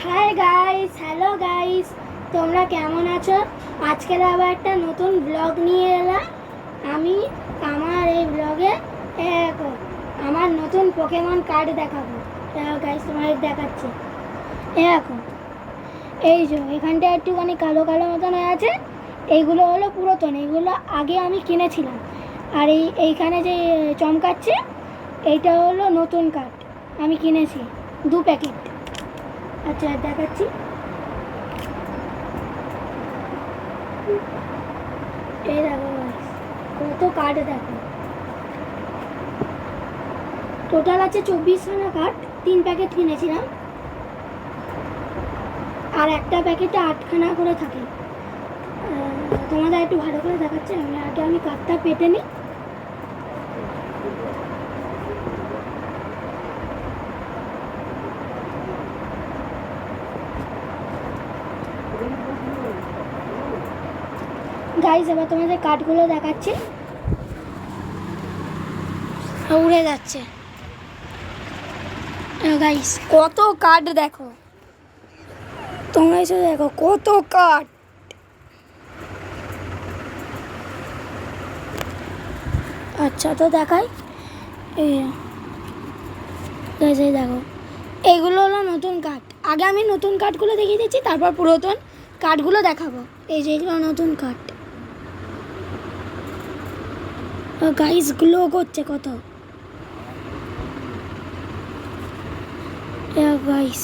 Hi guys, hello guys, তোমরা কেমন আছো? আজকের আবার একটা নতুন ব্লগ নিয়ে এলাম আমি। আমার এই ব্লগে আমার নতুন পোকেমন কার্ড দেখাবো। গাইস তোমাদের দেখাচ্ছি। দেখো, এই যে এখানটা একটুখানি কালো কালো মতন হয়ে আছে, এইগুলো হলো পুরাতন, এইগুলো আগে আমি কিনেছিলাম। আর এইখানে যে চমকাচ্ছে এইটা হলো নতুন কার্ড, আমি কিনেছি 2 প্যাকেট। আচ্ছা দেখাচ্ছি। এই দেখো কত কার্ড, দেখো টোটাল আছে 24খানা কার্ড। 3 প্যাকেট কিনেছিলাম, আর একটা প্যাকেটে 8খানা করে থাকে। তোমাদের একটু ভালো করে দেখাচ্ছে, আমি কার্ডটা পেতে নিই। গাইস এবার তোমাদের কার্ডগুলো দেখাচ্ছি। উড়ে যাচ্ছে গাইস, কত কার্ড দেখো, তোমরা এসে দেখো কত কার্ড। আচ্ছা তো দেখাই, এই দেখো এইগুলো হলো নতুন কার্ড। আগে আমি নতুন কার্ডগুলো দেখিয়ে দিচ্ছি, তারপর পুরাতন কার্ডগুলো দেখাবো। এই যে এগুলো নতুন কার্ড গাইস, গ্লো করছে কত গাইস,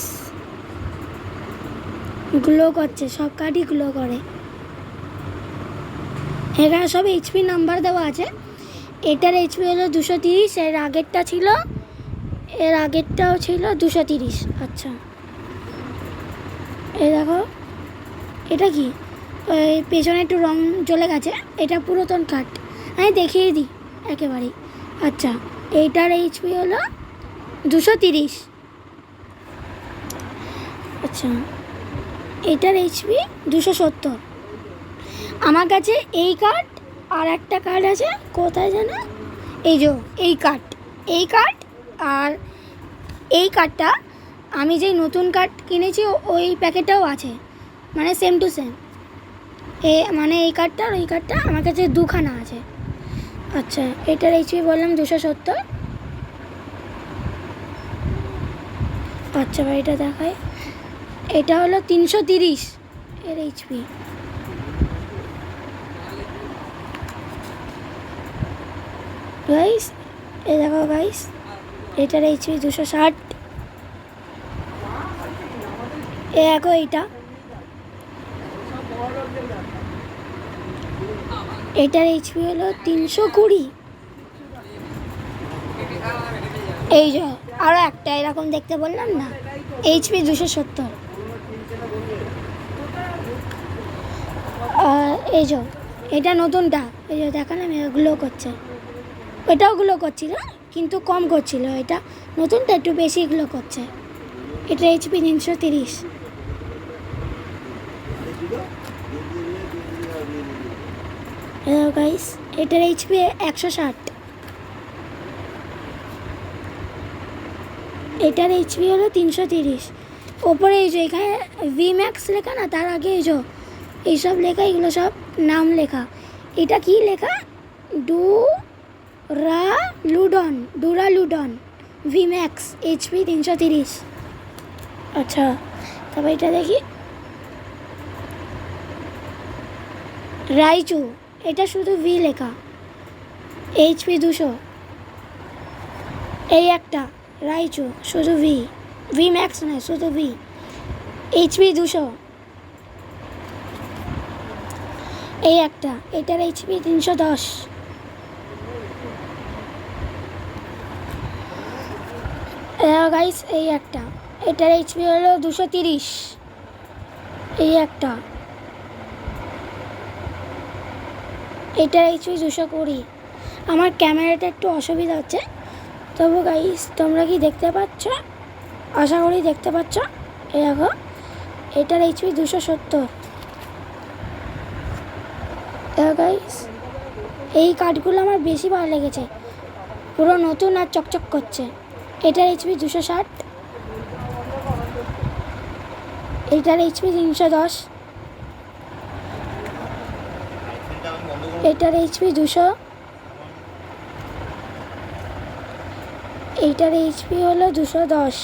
গ্লো করছে, সব কার্ডই গ্লো করে। এখানে সব এইচপি নাম্বার দেওয়া আছে। এটার এইচপি হলো 230, এর আগেরটাও ছিল 230। আচ্ছা এই দেখো, এটা কি পেছনে একটু রং চলে গেছে, এটা পুরাতন কার্ড, আমি দেখিয়ে দিই একেবারেই। আচ্ছা এইটার এইচপি হলো 230। আচ্ছা এটার এইচপি 270। আমার কাছে এই কার্ড আর একটা কার্ড আছে, কোথায় জানো, এই যে এই কার্ড আর এই কার্ডটা আমি যেই নতুন কার্ড কিনেছি ওই প্যাকেটটাও আছে, মানে সেম টু সেম। মানে এই কার্ডটা আর ওই কার্ডটা আমার কাছে 2খানা আছে। আচ্ছা এটার এইচপি বললাম 270। আচ্ছা ভাই এটা দেখায়, এটা হলো 330 এর এইচপি। গাইস এই দেখো গাইস, এটার এইচপি 260। দেখো এটার এইচপি হলো 320। এই যে আরও একটা এরকম দেখতে বললাম না, এইচপি 270। এই যে এটা নতুনটা, এই যে দেখালাম, গ্লো করছে। ওইটাও গ্লো করছিল কিন্তু কম করছিল, এটা নতুনটা একটু বেশি গ্লো করছে। এটা এইচপি 330। গাইস এটার এইচপি 160। এটার এইচপি হলো 330। ওপরে এই যে এখানে ভিম্যাক্স লেখা না, তার আগে এই যে এইসব লেখা, এগুলো সব নাম লেখা। এটা কি লেখা, ডুরালুডন ভিম্যাক্স এইচপি 330। আচ্ছা তারপর এটা দেখি, রাইচু, এটা শুধু ভি লেখা, এইচপি 200। এই একটা রাইচু শুধু ভি ম্যাক্স নয়, শুধু ভি, এইচপি 200। এই একটা, এটার এইচপি 310। গাইস এই একটা, এটার এইচপি হলো 230। এই একটা, এটার এইচপি 220। আমার ক্যামেরাটা একটু অসুবিধা হচ্ছে, তবু গাইস তোমরা কি দেখতে পাচ্ছ? আশা করি দেখতে পাচ্ছ। এই দেখো এটার এইচপি 270। গাইস এই কার্ডগুলো আমার বেশি ভালো লেগেছে, পুরো নতুন আর চকচক করছে। এটার এইচপি 260। এইটার এইচপি 310, এটার এইচপি 200, এইটার এইচপি হলো 210,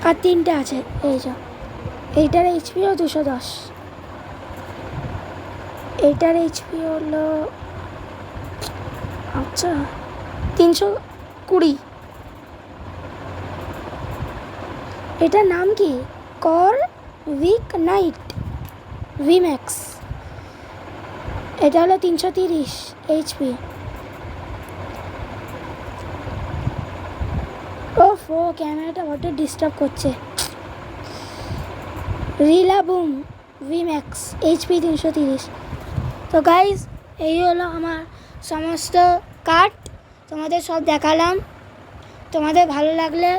আর তিনটে আছে এই যে। এইটার এইচপিও 210, এইটার এইচপি হলো আচ্ছা 320। এটার নাম কি? কর উইক নাইট ভিম্যাক্স। এটা হলো 330 এইচপি। ওফো, ক্যামেরাটা বড্ড ডিস্টার্ব করছে। রিলাবুম ভিম্যাক্স এইচপি 330। তো গাইজ, এই হলো আমার সমস্ত কার্ড, তোমাদের সব দেখালাম। তোমাদের ভালো লাগলে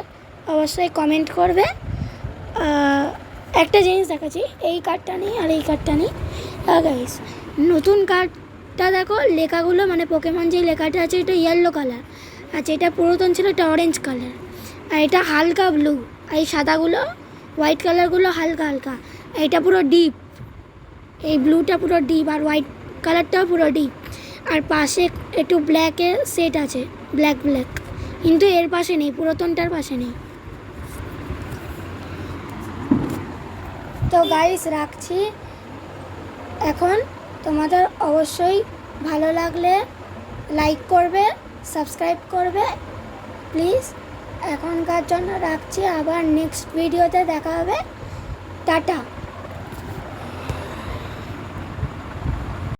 অবশ্যই কমেন্ট করবে। একটা জিনিস দেখাচ্ছি, এই কার্ডটা নিই আর এই কার্ডটা নিই। গাইজ, নতুন কার্ডটা দেখো, লেখাগুলো মানে পোকেমন যে লেখাটা আছে এটা ইয়েলো কালার, আচ্ছা এটা পুরাতন ছিল এটা অরেঞ্জ কালার, আর এটা হালকা ব্লু, আর এই সাদাগুলো হোয়াইট কালারগুলো হালকা হালকা, এটা পুরো ডিপ, এই ব্লুটা পুরো ডিপ আর হোয়াইট কালারটাও পুরো ডিপ, আর পাশে একটু ব্ল্যাকের সেট আছে, ব্ল্যাক ব্ল্যাক, কিন্তু এর পাশে নেই, পুরাতনটার পাশে নেই। তো গাইস রাখছি এখন। তোমাদের অবশ্যই ভালো লাগলে লাইক করবে, সাবস্ক্রাইব করবে প্লিজ। এখনকার জন্য রাখছি, আবার নেক্সট ভিডিওতে দেখা হবে। টাটা।